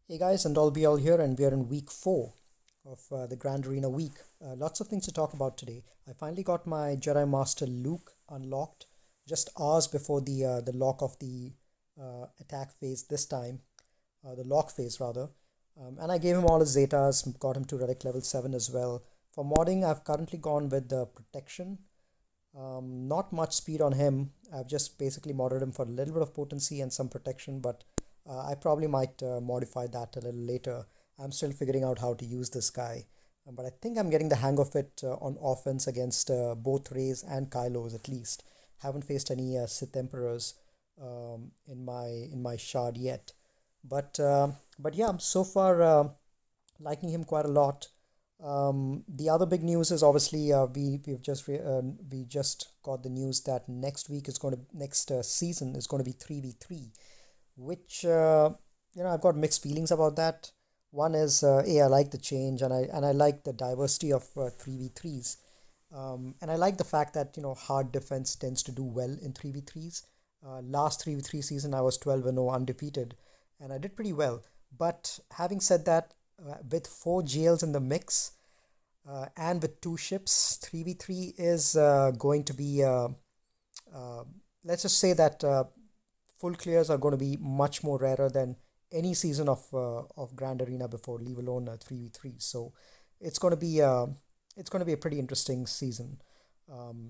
Hey guys, and all be all here, and we are in week 4 of the Grand Arena week. Lots of things to talk about today. I finally got my Jedi Master Luke unlocked just hours before the lock of the attack phase this time, the lock phase rather. And I gave him all his Zetas, got him to relic level 7 as well. For modding, I've currently gone with the protection. Not much speed on him. I've just basically modded him for a little bit of potency and some protection, but I probably might modify that a little later. I'm still figuring out how to use this guy, but I think I'm getting the hang of it on offense against both Rays and Kylos at least. Haven't faced any Sith Emperors in my shard yet, but yeah, so far liking him quite a lot. The other big news is obviously we just got the news that next season is going to be 3v3, which I've got mixed feelings about that. One is I like the change, and I like the diversity of 3v3s, and I like the fact that hard defense tends to do well in 3v3s. Last 3v3 season I was 12-0 undefeated, and I did pretty well. But having said that, with 4 GLs in the mix, and with 2 ships, 3v3 is going to be let's just say that full clears are going to be much more rarer than any season of Grand Arena before, leave alone 3v3. So it's going to be a pretty interesting season.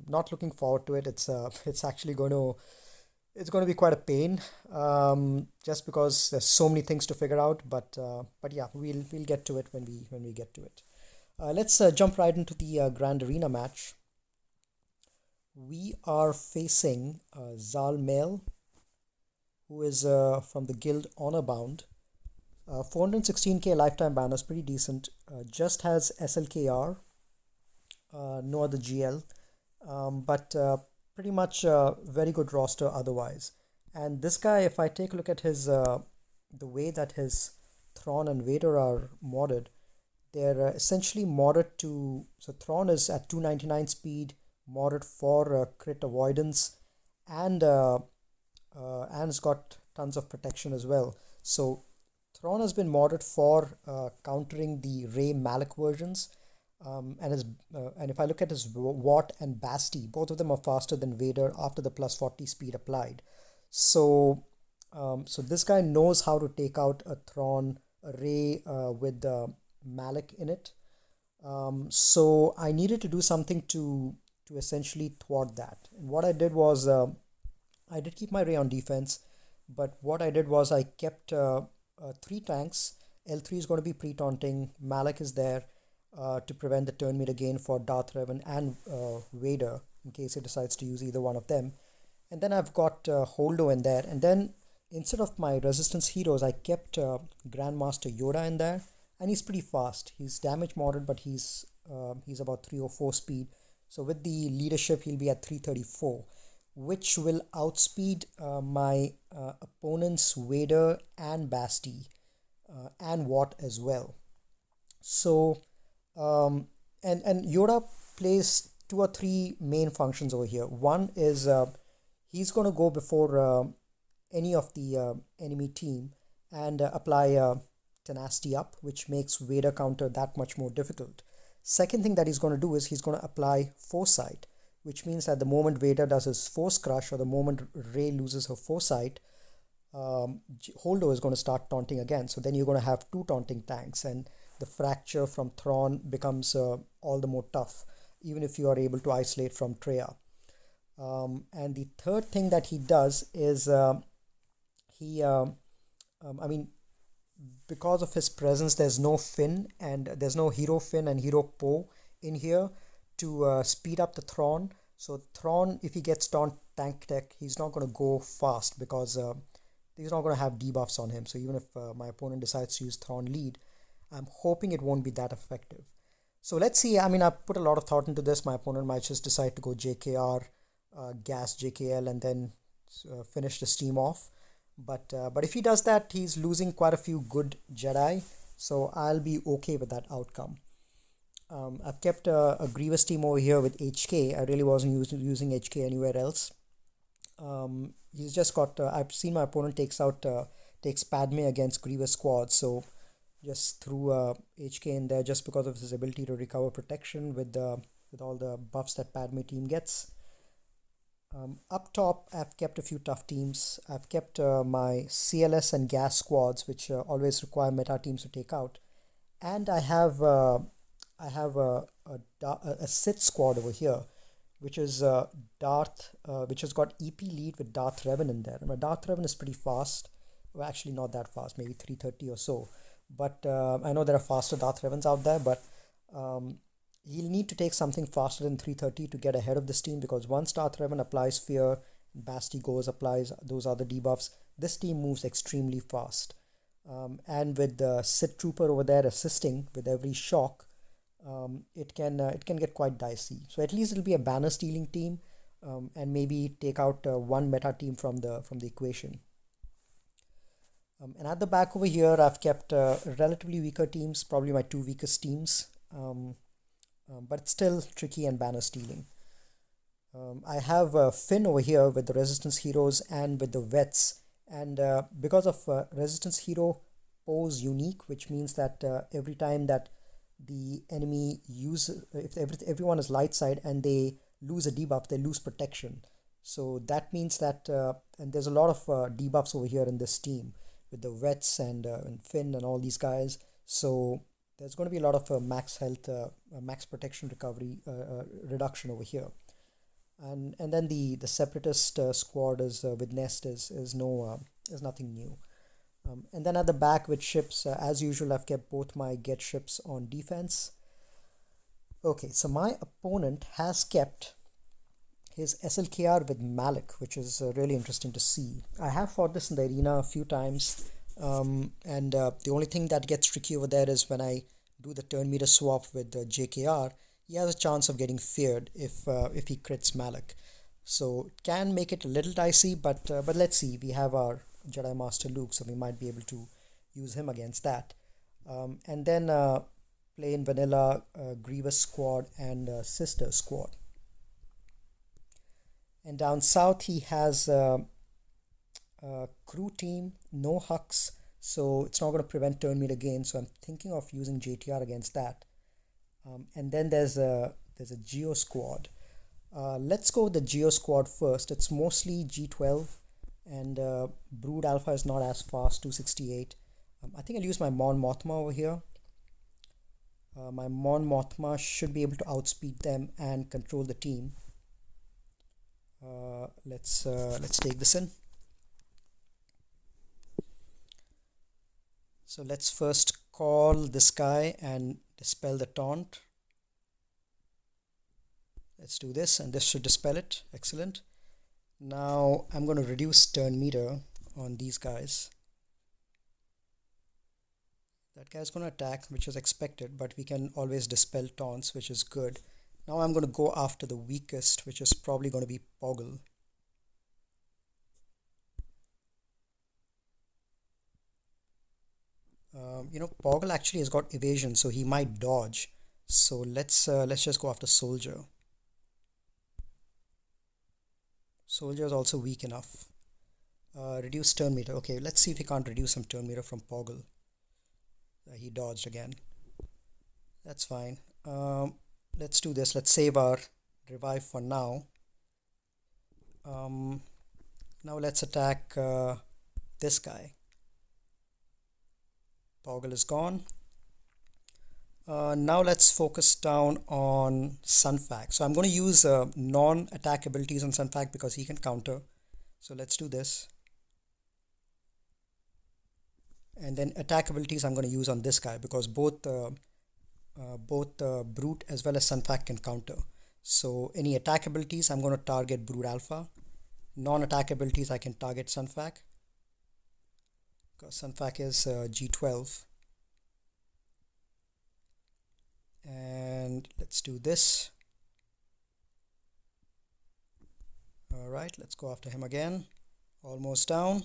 Not looking forward to it. It's actually going to be quite a pain, just because there's so many things to figure out. But yeah, we'll get to it when we get to it. Let's jump right into the Grand Arena match. We are facing Zal Mail, who is from the guild Honorbound. 416k lifetime banners, pretty decent. Just has SLKR, no other GL, but pretty much very good roster otherwise. And this guy, if I take a look at his the way that his Thrawn and Vader are modded, they're essentially modded to. So Thrawn is at 299 speed, modded for crit avoidance, and it's got tons of protection as well. So Thrawn has been modded for countering the Rey Malak versions, and if I look at his Watt and Basti, both of them are faster than Vader after the plus 40 speed applied. So this guy knows how to take out a Thrawn, a Rey with Malak in it. So I needed to do something to essentially thwart that. And what I did was I did keep my Rey on defense, but what I did was I kept 3 tanks. L3 is going to be pre-taunting. Malak is there to prevent the turn meter gain for Darth Revan and Vader in case he decides to use either one of them. And then I've got Holdo in there. And then instead of my resistance heroes, I kept Grandmaster Yoda in there. And he's pretty fast. He's damage modded, but he's about 304 speed. So with the leadership, he'll be at 334, which will outspeed my opponent's Vader and Basti and Watt as well. So and Yoda plays 2 or 3 main functions over here. One is he's going to go before any of the enemy team and apply tenacity up, which makes Vader counter that much more difficult. Second thing that he's going to do is he's going to apply foresight, which means that the moment Vader does his force crush or the moment Rey loses her foresight, Holdo is going to start taunting again. So then you're going to have 2 taunting tanks, and the fracture from Thrawn becomes all the more tough, even if you are able to isolate from Treya. And the third thing that he does is because of his presence, there's no Finn and there's no Hero Finn and Hero Poe in here to speed up the Thrawn. So Thrawn, if he gets tank tech, he's not going to go fast because he's not going to have debuffs on him. So even if my opponent decides to use Thrawn lead, I'm hoping it won't be that effective. So let's see. I mean, I put a lot of thought into this. My opponent might just decide to go JKR, gas JKL, and then finish the steam off. But if he does that, he's losing quite a few good Jedi. So I'll be okay with that outcome. I've kept a Grievous team over here with HK. I really wasn't using HK anywhere else. He's just got. I've seen my opponent takes Padme against Grievous squad, so just threw HK in there just because of his ability to recover protection with all the buffs that Padme team gets. Up top, I've kept a few tough teams. I've kept my CLS and gas squads, which always require meta teams to take out, and I have a Sith squad over here, which is Darth, which has got EP lead with Darth Revan in there. And Darth Revan is pretty fast. Well, actually not that fast, maybe 330 or so. But I know there are faster Darth Revans out there, but he'll need to take something faster than 330 to get ahead of this team, because once Darth Revan applies Fear, Basti goes, applies those other debuffs, this team moves extremely fast. And with the Sith Trooper over there assisting with every shock, it can get quite dicey. So at least it'll be a banner stealing team, and maybe take out one meta team from the equation. And at the back over here, I've kept relatively weaker teams, probably my two weakest teams, but it's still tricky and banner stealing. I have Finn over here with the Resistance heroes and with the vets, and because of Resistance hero pose unique, which means that every time that the enemy uses, if everyone is light side and they lose a debuff, they lose protection. So that means that, and there's a lot of debuffs over here in this team with the vets and Finn and all these guys. So there's going to be a lot of max health, max protection recovery reduction over here. And then the separatist squad is with Nest is nothing new. And then at the back with ships, as usual, I've kept both my get ships on defense. Okay, so my opponent has kept his SLKR with Malik, which is really interesting to see. I have fought this in the arena a few times, and the only thing that gets tricky over there is when I do the turn meter swap with the JKR, he has a chance of getting feared if he crits Malik. So it can make it a little dicey, but let's see. We have our Jedi Master Luke, so we might be able to use him against that. And then plain vanilla Grievous squad and Sister squad. And down south he has a crew team, no Hux, so it's not going to prevent turn meter gain. So I'm thinking of using JTR against that. And then there's a Geo squad. Let's go with the Geo squad first. It's mostly G12, and Brood Alpha is not as fast, 268. I think I'll use my Mon Mothma over here. My Mon Mothma should be able to outspeed them and control the team. Let's take this in. So let's first call this guy and dispel the taunt. Let's do this, and this should dispel it. Excellent. Now I'm going to reduce turn meter on these guys. That guy's going to attack, which is expected, but we can always dispel taunts, which is good. Now I'm going to go after the weakest, which is probably going to be Poggle. Poggle actually has got evasion, so he might dodge. So let's just go after Soldier. Soldier is also weak enough. Reduce turn meter. Okay, let's see if we can't reduce some turn meter from Poggle. He dodged again. That's fine. Let's do this. Let's save our revive for now. Now let's attack this guy. Poggle is gone. Now let's focus down on Sunfac. So I'm going to use non-attack abilities on Sunfac because he can counter. So let's do this. And then attack abilities I'm going to use on this guy because both Brute as well as Sunfac can counter. So any attack abilities I'm going to target Brood Alpha. Non-attack abilities I can target Sunfac because Sunfac is G12. And let's do this. Alright, let's go after him again. Almost down.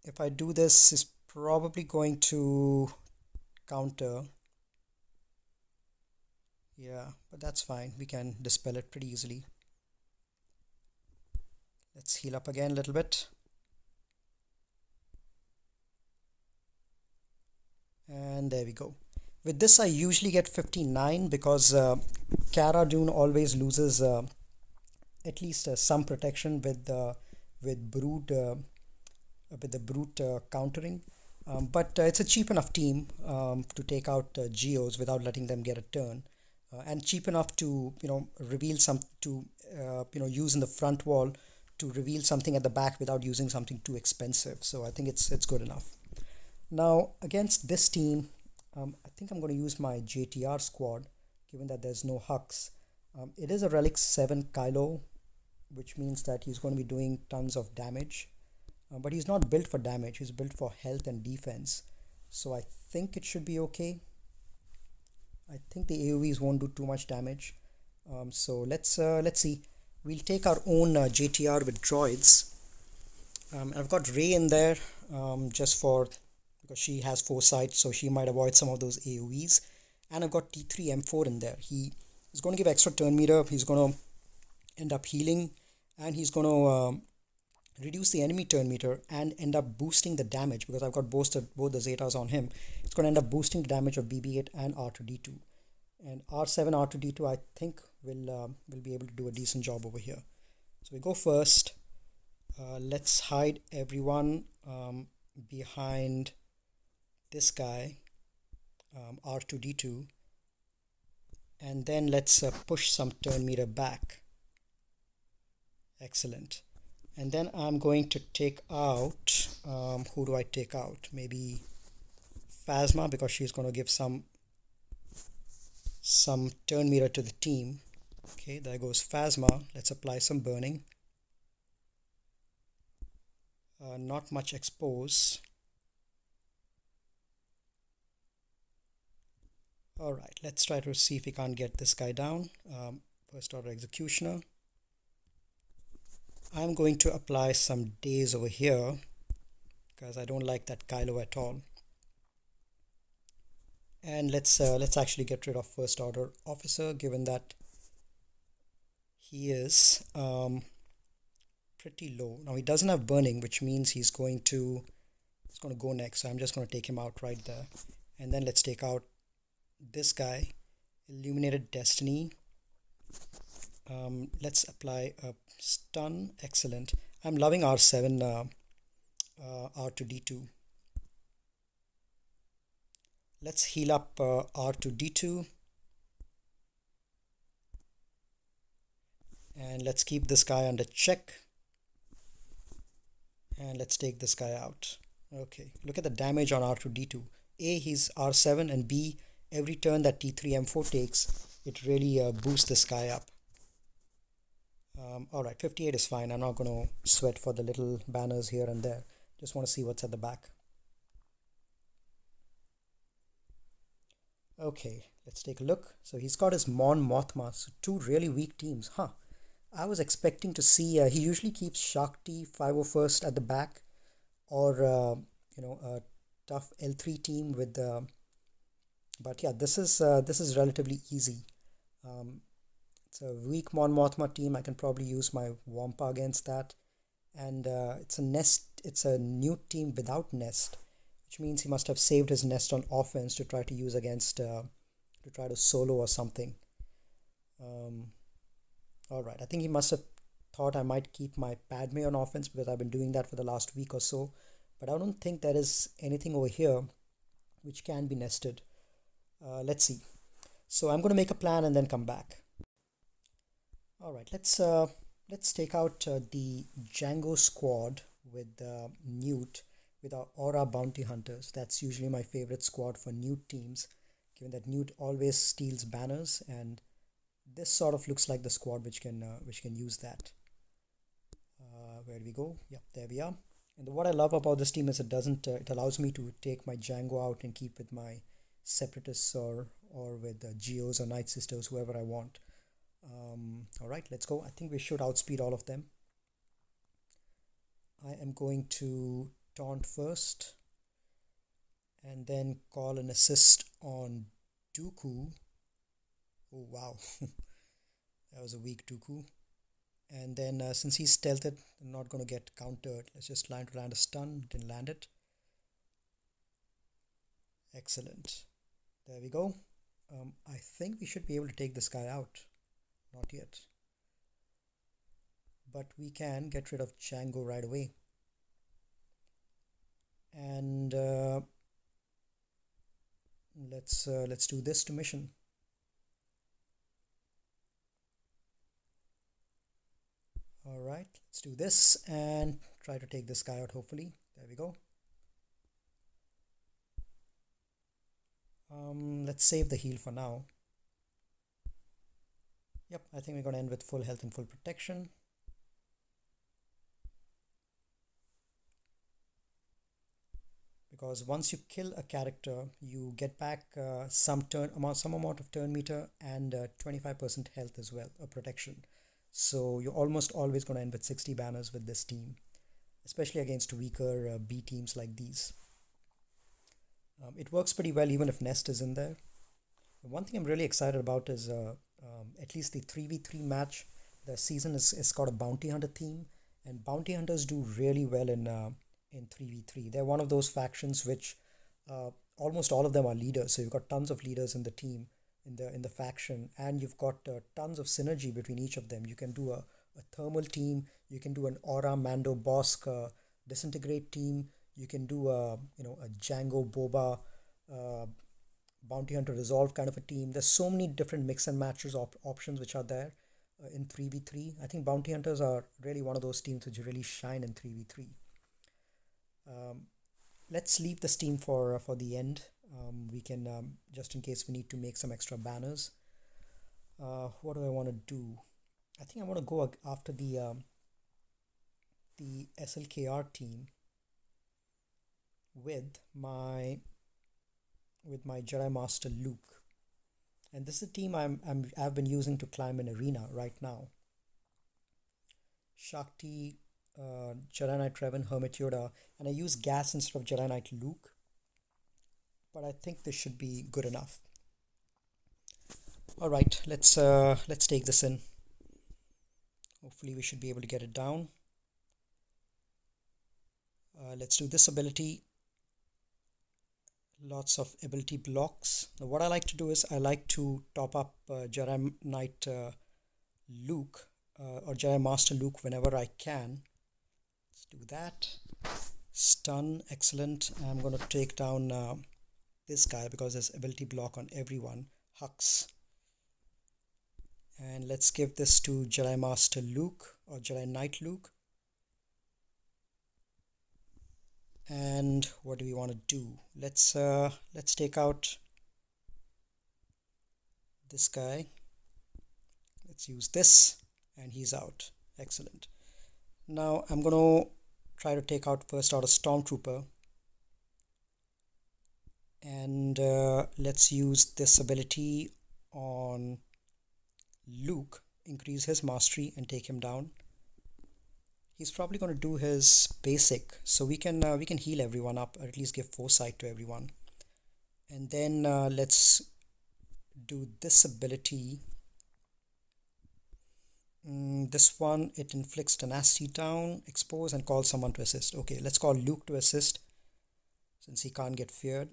If I do this, it's probably going to counter. Yeah, but that's fine. We can dispel it pretty easily. Let's heal up again a little bit. And there we go. With this, I usually get 59 because Cara Dune always loses at least some protection with Brood with the Brute countering. But it's a cheap enough team to take out Geos without letting them get a turn, and cheap enough to reveal some to use in the front wall to reveal something at the back without using something too expensive. So I think it's good enough. Now against this team, I think I'm going to use my JTR squad, given that there's no Hux. It is a Relic 7 Kylo, which means that he's going to be doing tons of damage. But he's not built for damage, he's built for health and defense. So I think it should be okay. I think the AoEs won't do too much damage. So let's see. We'll take our own JTR with droids. I've got Rey in there just because she has foresight, so she might avoid some of those AoEs. And I've got T3 M4 in there. He is going to give extra turn meter. He's going to end up healing, and he's going to reduce the enemy turn meter and end up boosting the damage, because I've got both the Zetas on him. It's going to end up boosting the damage of BB-8 and R2-D2. And R7 R2-D2 I think will be able to do a decent job over here. So we go first. Let's hide everyone behind this guy, R2-D2, and then let's push some turn meter back. Excellent. And then I'm going to take out, who do I take out? Maybe Phasma, because she's going to give some turn meter to the team. Okay, there goes Phasma. Let's apply some burning. Not much expose. Alright, let's try to see if we can't get this guy down. First order executioner. I'm going to apply some daze over here because I don't like that Kylo at all. And let's actually get rid of first order officer, given that he is pretty low. Now he doesn't have burning, which means he's going to go next. So I'm just going to take him out right there. And then let's take out this guy, Illuminated Destiny. Let's apply a stun. Excellent. I'm loving R7 R2-D2. Let's heal up R2-D2. And let's keep this guy under check. And let's take this guy out. Okay, look at the damage on R2-D2. A, he's R7, and B, every turn that T3M4 takes, it really boosts this guy up. Alright, 58 is fine. I'm not going to sweat for the little banners here and there. Just want to see what's at the back. Okay, let's take a look. So he's got his Mon Mothma. So two really weak teams. Huh. I was expecting to see, he usually keeps Shakti 501st at the back, or, a tough L3 team with but yeah, this is relatively easy. It's a weak Mon Mothma team. I can probably use my Wampa against that. And it's a new team without nest, which means he must have saved his nest on offense to try to use against, to try to solo or something. Alright, I think he must have thought I might keep my Padme on offense, because I've been doing that for the last week or so. But I don't think there is anything over here which can be nested. Let's see. So I'm going to make a plan and then come back. Alright, let's take out the Django squad with Newt, with our Aura Bounty Hunters. That's usually my favorite squad for Newt teams, given that Newt always steals banners, and this sort of looks like the squad which can use that. Where do we go? Yep, there we are. And what I love about this team is it allows me to take my Django out and keep with my Separatists or with Geos or Night Sisters, whoever I want. Alright, let's go. I think we should outspeed all of them. I am going to taunt first, and then call an assist on Dooku. Oh wow, that was a weak Dooku. And then since he's stealthed, I'm not going to get countered. Let's just land a stun. Didn't land it. Excellent. There we go. I think we should be able to take this guy out. Not yet. But we can get rid of Django right away. And let's do this to mission. All right, let's do this and try to take this guy out, hopefully. There we go. Let's save the heal for now. Yep, I think we're going to end with full health and full protection. Because once you kill a character, you get back some amount of turn meter and 25% health as well, a protection. So you're almost always going to end with 60 banners with this team, especially against weaker B teams like these. It works pretty well even if Nest is in there. One thing I'm really excited about is at least the 3v3 match. The season is got a bounty hunter theme, and bounty hunters do really well in 3v3. They're one of those factions which almost all of them are leaders. So you've got tons of leaders in the team, in the faction, and you've got tons of synergy between each of them. You can do a thermal team, you can do an aura Mando Bosk disintegrate team, you can do a Django Boba bounty hunter resolve kind of a team. There's so many different mix and matches options which are there in 3v3. I think bounty hunters are really one of those teams which really shine in 3v3. Let's leave this team for the end. We can just in case we need to make some extra banners. What do I want to do? I think I want to go after the SLKR team with my Jedi Master Luke, and this is a team I've been using to climb an arena right now. Shakti, Jedi Knight Revan, Hermit Yoda, and I use gas instead of Jedi Knight Luke, but I think this should be good enough. All right, let's take this in. Hopefully we should be able to get it down. Let's do this ability. Lots of ability blocks. Now what I like to do is I like to top up Jedi Knight Luke or Jedi Master Luke whenever I can. Let's do that. Stun, excellent. I'm going to take down this guy because there's ability block on everyone. Hux. And let's give this to Jedi Master Luke or Jedi Knight Luke. And what do we want to do? Let's take out this guy. Let's use this, and he's out. Excellent. Now I'm going to try to take out a Stormtrooper, and let's use this ability on Luke, increase his mastery and take him down. He's probably going to do his basic, so we can heal everyone up, or at least give foresight to everyone. And then let's do this ability. This one, it inflicts tenacity down, expose, and call someone to assist. Okay, let's call Luke to assist since he can't get feared.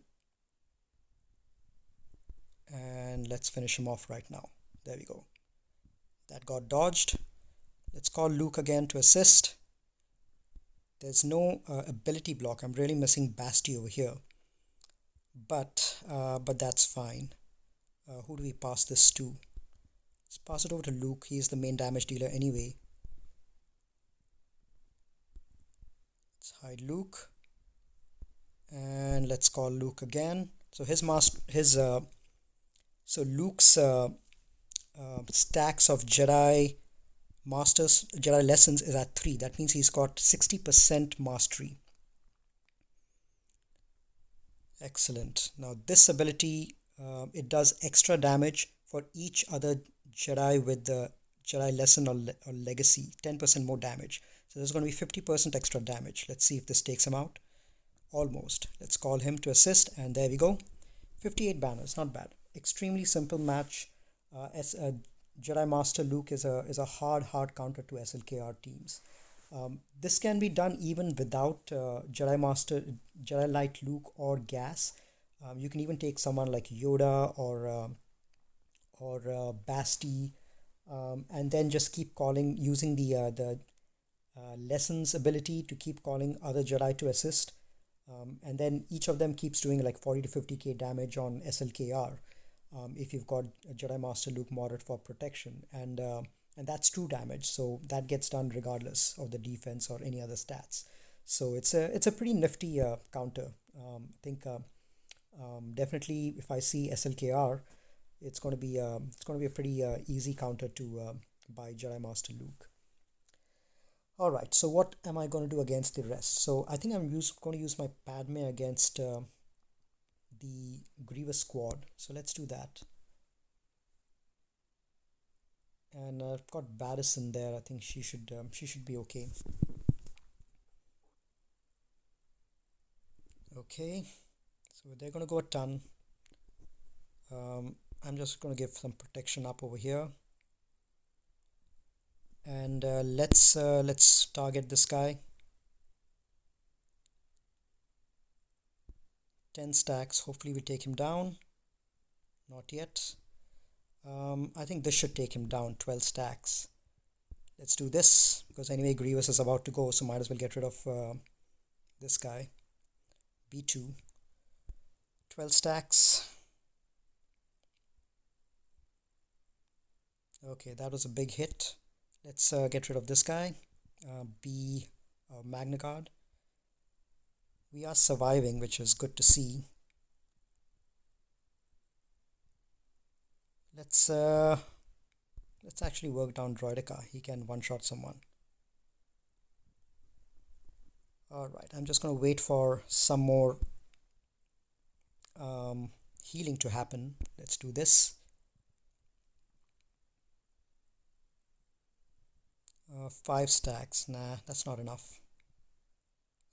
And let's finish him off right now. There we go. That got dodged. Let's call Luke again to assist. There's no ability block. I'm really missing Basti over here, but that's fine. Who do we pass this to? Let's pass it over to Luke. He's the main damage dealer anyway. Let's hide Luke, and let's call Luke again. So Luke's stacks of Jedi lessons is at 3. That means he's got 60% mastery. Excellent. Now this ability, it does extra damage for each other Jedi with the Jedi lesson or legacy, 10% more damage. So there's going to be 50% extra damage. Let's see if this takes him out. Almost. Let's call him to assist, and there we go. 58 banners, not bad. Extremely simple match. Jedi Master Luke is a hard counter to SLKR teams. This can be done even without Jedi Light Luke or Gas. You can even take someone like Yoda or Basti, and then just keep calling using the lessons ability to keep calling other Jedi to assist. And then each of them keeps doing like 40 to 50k damage on SLKR, if you've got a Jedi Master Luke modded for protection, and that's true damage, so that gets done regardless of the defense or any other stats. So it's a pretty nifty counter. I think definitely if I see SLKR, it's going to be a pretty easy counter to buy Jedi Master Luke. All right, so what am I going to do against the rest? So I think going to use my Padme against the Grievous squad. So let's do that. And I've got Barris in there. I think she should be okay. Okay, so they're going to go a ton. I'm just going to give some protection up over here. And let's target this guy. 10 stacks. Hopefully we take him down. Not yet. I think this should take him down. 12 stacks. Let's do this because anyway Grievous is about to go, so might as well get rid of this guy. B2. 12 stacks. Okay, that was a big hit. Let's get rid of this guy. B Magna Guard. We are surviving, which is good to see. Let's actually work down Droidica. He can one-shot someone. Alright, I'm just going to wait for some more healing to happen. Let's do this. 5 stacks. Nah, that's not enough.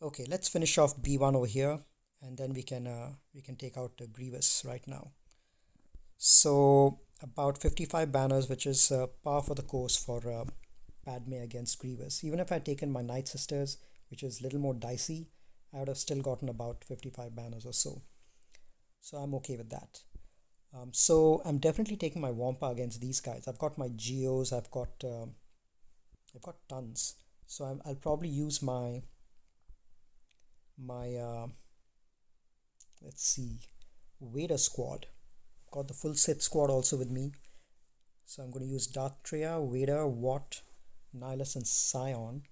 Okay, let's finish off B1 over here, and then we can take out the Grievous right now. So about 55 banners, which is par for the course for Padme against Grievous. Even if I had taken my Night Sisters, which is a little more dicey, I would have still gotten about 55 banners or so. So I'm okay with that. So I'm definitely taking my Wampa against these guys. I've got my Geos, I've got tons. So I'll probably use my let's see, Vader squad. Got the full Sith squad also with me. So I'm going to use Darth Treya, Vader, Watt, Nihilus, and Scion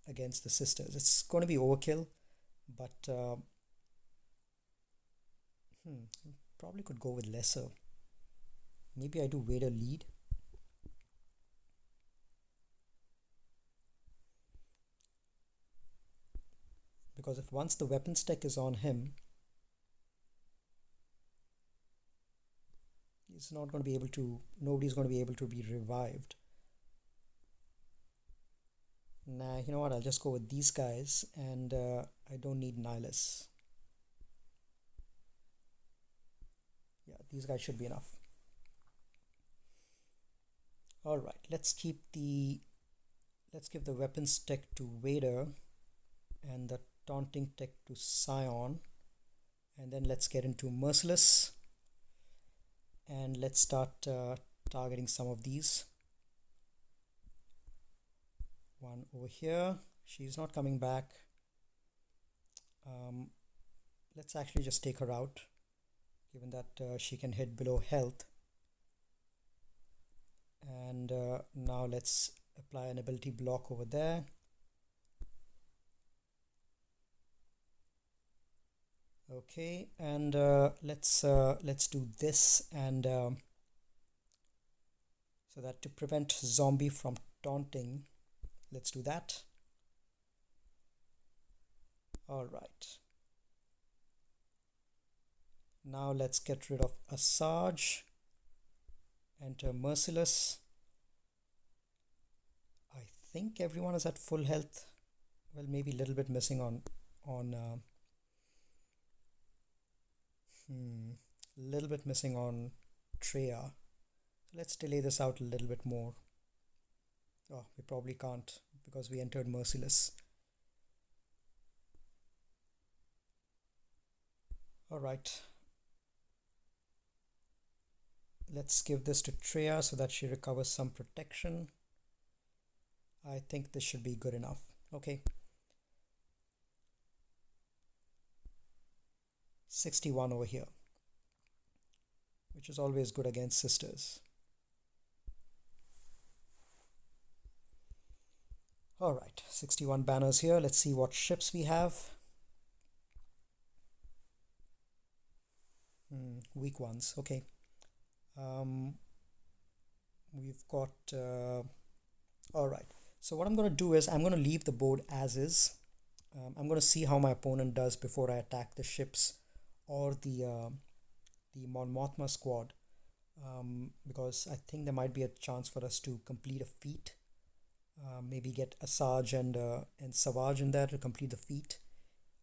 against the sisters. It's going to be overkill, but probably could go with lesser. Maybe I do Vader lead. Because if once the weapons tech is on him, he's not going to be able to, nobody's going to be able to be revived. Nah, you know what, I'll just go with these guys, and I don't need Nihilus. Yeah, these guys should be enough. Alright, let's give the weapons tech to Vader and the taunting tech to Scion, and then let's get into Merciless, and let's start targeting some of these. One over here, she's not coming back. Let's actually just take her out, given that she can hit below health. And now let's apply an ability block over there. Okay, and let's do this, and so that to prevent zombie from taunting, let's do that. All right. Now let's get rid of Asajj. Enter Merciless. I think everyone is at full health. Well, maybe a little bit missing on a little bit missing on Treya. Let's delay this out a little bit more. Oh, we probably can't because we entered merciless. All right. Let's give this to Treya so that she recovers some protection. I think this should be good enough. Okay. 61 over here, which is always good against sisters. All right, 61 banners here. Let's see what ships we have. Weak ones. Okay. We've got... all right. So what I'm going to do is I'm going to leave the board as is. I'm going to see how my opponent does before I attack the ships or the Mon Mothma squad. Because I think there might be a chance for us to complete a feat. Maybe get Asajj and Savage in there to complete the feat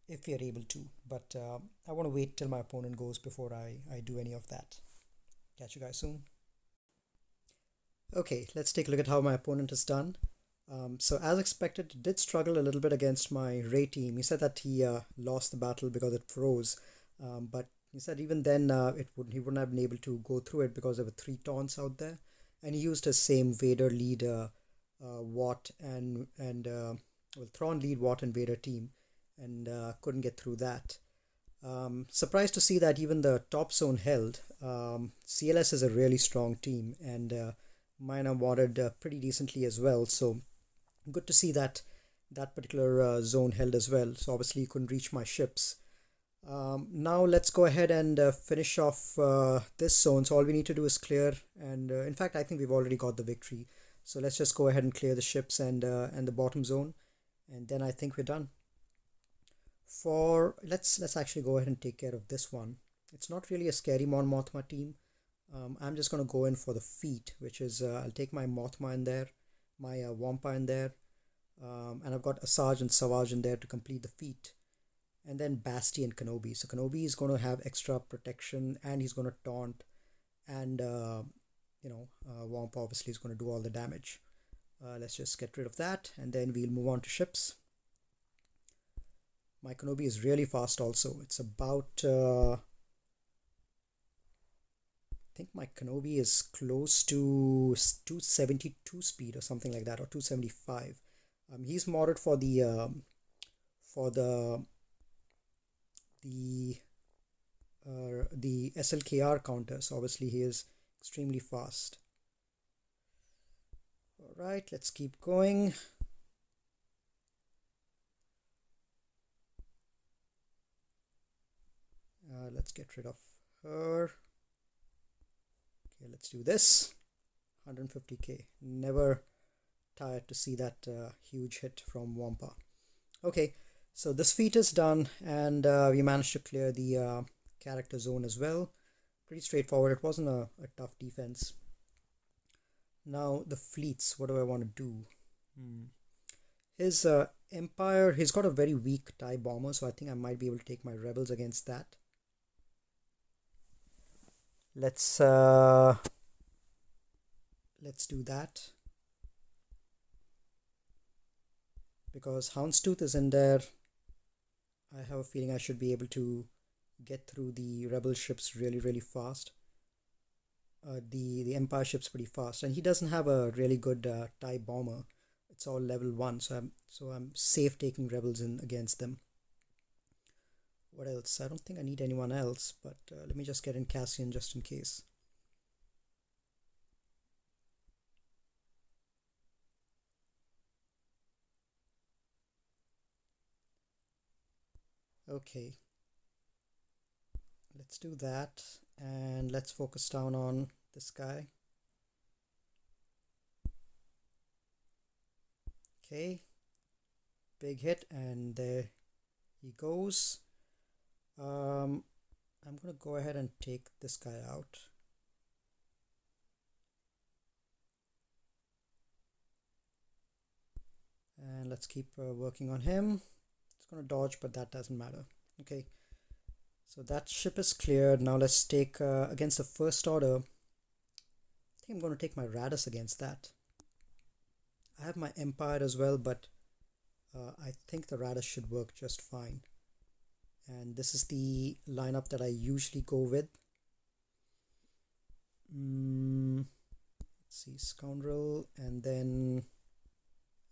if we are able to. But I want to wait till my opponent goes before I do any of that. Catch you guys soon. Okay, let's take a look at how my opponent has done. So as expected, did struggle a little bit against my Ray team. He said that he lost the battle because it froze. But he said even then he wouldn't have been able to go through it because there were 3 taunts out there. And he used his same Vader lead Watt and Thrawn lead Watt and Vader team, and couldn't get through that. Surprised to see that even the top zone held. CLS is a really strong team, and mine are wadded pretty decently as well. So good to see that particular zone held as well. So obviously you couldn't reach my ships. Now let's go ahead and finish off this zone. So all we need to do is clear, and in fact I think we've already got the victory. So let's just go ahead and clear the ships and the bottom zone, and then I think we're done. Let's actually go ahead and take care of this one. It's not really a scary Mon Mothma team. I'm just going to go in for the feat, which is I'll take my Mothma in there, my Wampa in there, and I've got Asajj and Savage in there to complete the feat. And then Basti and Kenobi. So Kenobi is going to have extra protection, and he's going to taunt, and Wampa obviously is going to do all the damage. Let's just get rid of that, and then we'll move on to ships. My Kenobi is really fast also. It's about... I think my Kenobi is close to 272 speed or something like that, or 275. He's modded for the SLKR counter, so obviously he is extremely fast. Alright, let's keep going. Let's get rid of her. Okay, let's do this. 150k. Never tired to see that huge hit from Wampa. Okay, so this feat is done, and we managed to clear the character zone as well. Pretty straightforward. It wasn't a tough defense. Now the fleets. What do I want to do? His Empire, he's got a very weak TIE bomber, so I think I might be able to take my rebels against that. Let's do that, because Houndstooth is in there. I have a feeling I should be able to get through the rebel ships really fast. The Empire ship's pretty fast, and he doesn't have a really good TIE bomber. It's all level 1, so I'm safe taking rebels in against them. What else? I don't think I need anyone else, but let me just get in Cassian just in case. Okay, let's do that, and let's focus down on this guy. Okay, big hit, and there he goes. I'm gonna go ahead and take this guy out. And let's keep working on him. It's gonna dodge, but that doesn't matter. Okay, so that ship is cleared. Now let's take against the First Order. I think I'm going to take my Radis against that. I have my Empire as well, but I think the Radis should work just fine. And this is the lineup that I usually go with. Let's see, Scoundrel, and then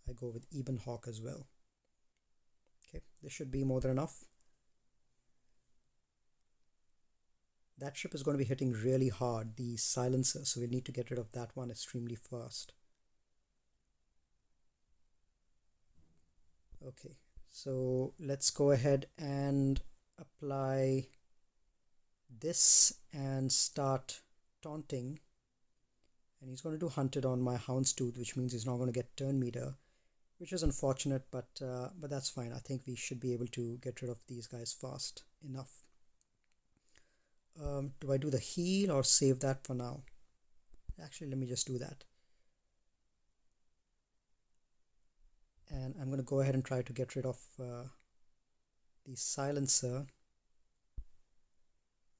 I go with Ebon Hawk as well. Okay, this should be more than enough. That ship is going to be hitting really hard, the silencer, so we'll need to get rid of that one extremely fast. Okay, so let's go ahead and apply this and start taunting. And he's going to do Hunted on my Houndstooth, which means he's not going to get turn meter, which is unfortunate, but that's fine. I think we should be able to get rid of these guys fast enough. Do I do the heal or save that for now? Actually, let me just do that. And I'm going to go ahead and try to get rid of the silencer.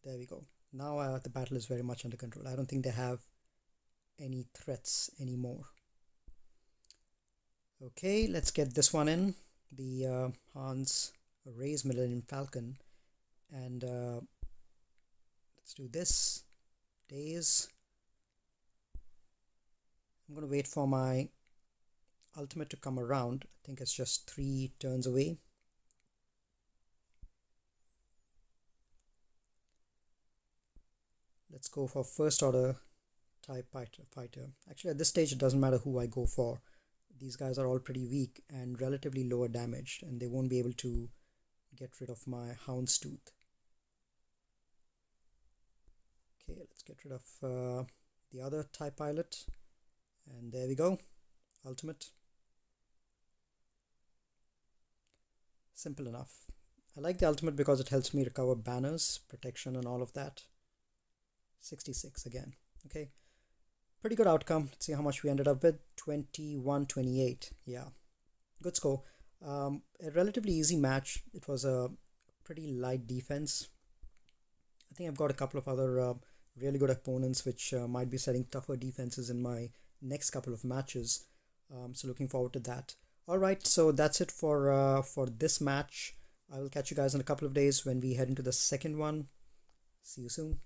There we go. Now the battle is very much under control. I don't think they have any threats anymore. Okay, let's get this one in. The Hans Ray's Millennium Falcon. And let's do this. Days. I'm going to wait for my ultimate to come around. I think it's just 3 turns away. Let's go for first order type fighter. Actually, at this stage, it doesn't matter who I go for. These guys are all pretty weak and relatively lower damaged, and they won't be able to get rid of my Houndstooth. Okay, let's get rid of the other TIE pilot. And there we go. Ultimate. Simple enough. I like the ultimate because it helps me recover banners, protection, and all of that. 66 again. Okay. Pretty good outcome. Let's see how much we ended up with. 21-28. Yeah. Good score. A relatively easy match. It was a pretty light defense. I think I've got a couple of other really good opponents which might be setting tougher defenses in my next couple of matches. So looking forward to that. Alright, so that's it for this match. I will catch you guys in a couple of days when we head into the second one. See you soon.